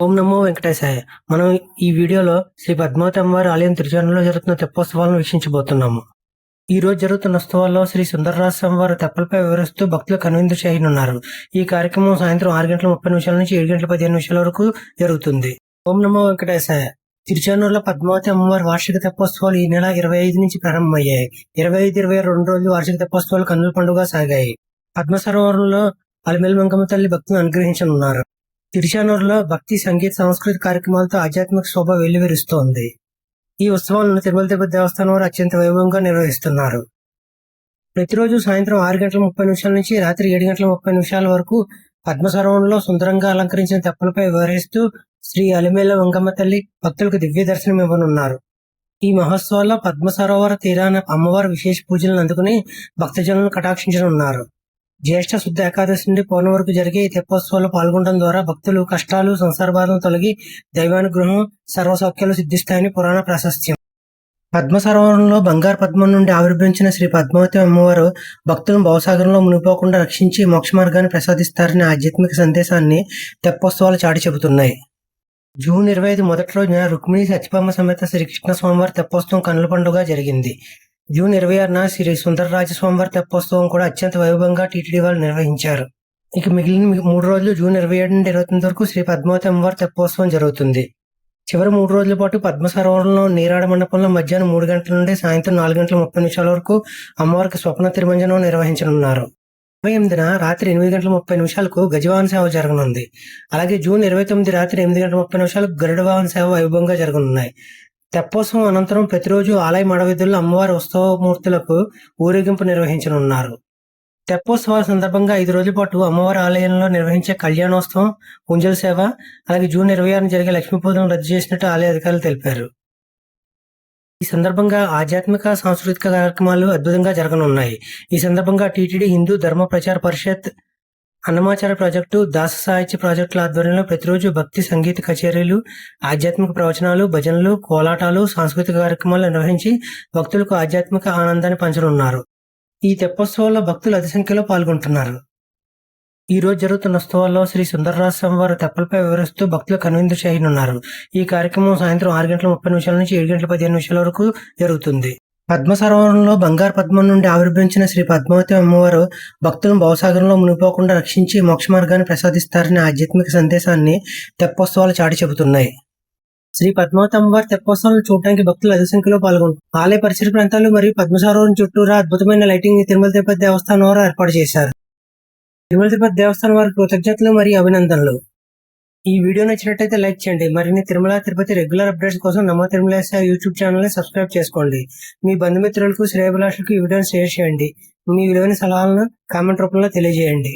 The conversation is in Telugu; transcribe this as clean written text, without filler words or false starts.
ఓం నమో వెంకటేశాయ. మనం ఈ వీడియోలో శ్రీ పద్మావతి అమ్మవారి ఆలయం తిరుచానూరులో జరుగుతున్న తెప్పోత్సవాలను వీక్షించబోతున్నాము. ఈ రోజు జరుగుతున్న ఉత్సవాల్లో శ్రీ సుందరరాజ స్వామివారు తెప్పలపై వివరిస్తూ భక్తులు కనువిందు చేయనున్నారు. ఈ కార్యక్రమం సాయంత్రం 6:30 నుంచి 7:15 వరకు జరుగుతుంది. ఓం నమో వెంకటేశాయ. తిరుచానూరులో పద్మావతి అమ్మవారి వార్షిక తెప్పోత్సవాలు ఈ నెల 25 నుంచి ప్రారంభమయ్యాయి. 25, 22 రోజులు వార్షిక తెప్పోత్సవాలు కన్నుల పండుగ సాగాయి. పద్మ సరోవరంలో అలిమేలు మంగమ్మ తల్లి భక్తులను అనుగ్రహించనున్నారు. తిరుచానూరులో భక్తి, సంగీత, సాంస్కృతిక కార్యక్రమాలతో ఆధ్యాత్మిక శోభ వెల్లివిరుస్తోంది. ఈ ఉత్సవాలను తిరుమల తిరుపతి దేవస్థానం వారు అత్యంత వైభవంగా నిర్వహిస్తున్నారు. ప్రతిరోజు సాయంత్రం 6:30 నుంచి రాత్రి 7:30 వరకు పద్మ సరోవరంలో సుందరంగా అలంకరించిన తెప్పలపై వివరిస్తూ శ్రీ అలిమేల మంగమ్మ తల్లి భక్తులకు దివ్య దర్శనం ఇవ్వనున్నారు. ఈ మహోత్సవాల్లో పద్మ సరోవర తీరాన అమ్మవారు విశేష పూజలను అందుకుని భక్తజనులను కటాక్షించనున్నారు. జ్యేష్ఠ శుద్ధ ఏకాదశి నుండి పౌర్ణమి వరకు జరిగే ఈ తెప్పోత్సవాల్లో పాల్గొనడం ద్వారా భక్తులు కష్టాలు, సంసార బాధలు తొలగి దైవానుగ్రహం, సర్వసౌఖ్యాలు సిద్ధిస్తాయని పురాణ ప్రాశస్త్యం. పద్మ సరోవరంలో బంగారు పద్మం నుండి ఆవిర్భవించిన శ్రీ పద్మావతి అమ్మవారు భక్తులను భవసాగరంలో మునిగిపోకుండా రక్షించి మోక్ష మార్గాన్ని ప్రసాదిస్తారనే ఆధ్యాత్మిక సందేశాన్ని తెప్పోత్సవాలు చాటి చెబుతున్నాయి. జూన్ 25 మొదటి రోజున రుక్మిణి సత్యభామ సమేత శ్రీకృష్ణ స్వామివారి తెప్పోత్సవం కన్నుల పండుగ జరిగింది. జూన్ 26న శ్రీ సుందరరాజ స్వామివారి తెప్పోత్సవం కూడా అత్యంత వైభవంగా టీటీడీ వాళ్ళు నిర్వహించారు. ఇక మిగిలిన 3 రోజులు జూన్ 27 నుండి 29 వరకు శ్రీ పద్మావతి అమ్మవారి తెప్పోత్సవం జరుగుతుంది. చివరి 3 రోజుల పాటు పద్మ సరోవరంలో నీరాడ మండపంలో మధ్యాహ్నం 3 గంటల నుండి సాయంత్రం 4:30 వరకు అమ్మవారికి స్వప్న తిరుమంజనం నిర్వహించనున్నారు. 28న రాత్రి 8:30 గజవాహన సేవ జరగనుంది. అలాగే జూన్ 29 రాత్రి 8:30 గరుడ వాహన సేవ వైభవంగా జరగనున్నాయి. తెప్పోత్సవం అనంతరం ప్రతిరోజు ఆలయ మడవీధుల్లో అమ్మవారి ఉత్సవమూర్తులకు ఊరేగింపు నిర్వహించనున్నారు. తెప్పోత్సవాల సందర్భంగా 5 రోజుల పాటు అమ్మవారి ఆలయంలో నిర్వహించే కళ్యాణోత్సవం, పుంజల సేవ, అలాగే జూన్ 26న జరిగే లక్ష్మీ పూజను రద్దు చేసినట్టు ఆలయ అధికారులు తెలిపారు. ఈ సందర్భంగా ఆధ్యాత్మిక, సాంస్కృతిక కార్యక్రమాలు అద్భుతంగా జరగనున్నాయి. ఈ సందర్భంగా టీటీడీ హిందూ ధర్మ ప్రచార పరిషత్, అన్నమాచార ప్రాజెక్టు, దాస సాహిత్య ప్రాజెక్టుల ఆధ్వర్యంలో ప్రతిరోజు భక్తి, సంగీత కచేరీలు, ఆధ్యాత్మిక ప్రవచనాలు, భజనలు, కోలాటాలు, సాంస్కృతిక కార్యక్రమాలు నిర్వహించి భక్తులకు ఆధ్యాత్మిక ఆనందాన్ని పంచనున్నారు. ఈ తెప్పోత్సవాల్లో భక్తులు అధిక సంఖ్యలో పాల్గొంటున్నారు. ఈ రోజు జరుగుతున్న ఉత్సవాల్లో శ్రీ సుందరరాజ స్వామివారు తెప్పలపై వివరిస్తూ భక్తులు కనువిందు చేయనున్నారు. ఈ కార్యక్రమం సాయంత్రం 6:30 నుంచి 7:15 వరకు జరుగుతుంది. పద్మ సరోవరంలో బంగారు పద్మం నుండి ఆవిర్భవించిన శ్రీ పద్మావతి అమ్మవారు భక్తులను భవసాగరంలో మునిగిపోకుండా రక్షించి మోక్ష మార్గాన్ని ప్రసాదిస్తారనే ఆధ్యాత్మిక సందేశాన్ని తెప్పోత్సవాలు చాటి చెబుతున్నాయి. శ్రీ పద్మావతి అమ్మవారి తెప్పోత్సవాలను చూడడానికి భక్తులు అధిక సంఖ్యలో పాల్గొంటారు. ఆలయ పరిసర ప్రాంతాలు మరియు పద్మ సరోవరం చుట్టూరా అద్భుతమైన లైటింగ్ తిరుమల తిరుపతి దేవస్థానం వారు ఏర్పాటు చేశారు. తిరుమల తిరుపతి దేవస్థానం వారికి కృతజ్ఞతలు మరియు అభినందనలు. ఈ వీడియో నచ్చినట్టయితే లైక్ చేయండి. మరిన్ని తిరుమల తిరుపతి రెగ్యులర్ అప్డేట్స్ కోసం నమో తిరుమలేశ యూట్యూబ్ ఛానల్ ని సబ్స్క్రైబ్ చేసుకోండి. మీ బంధుమిత్రులకు, శ్రేయోభిలాషులకు ఈ వీడియోని షేర్ చేయండి. మీ విలువైన సలహాలను కామెంట్ రూపంలో తెలియజేయండి.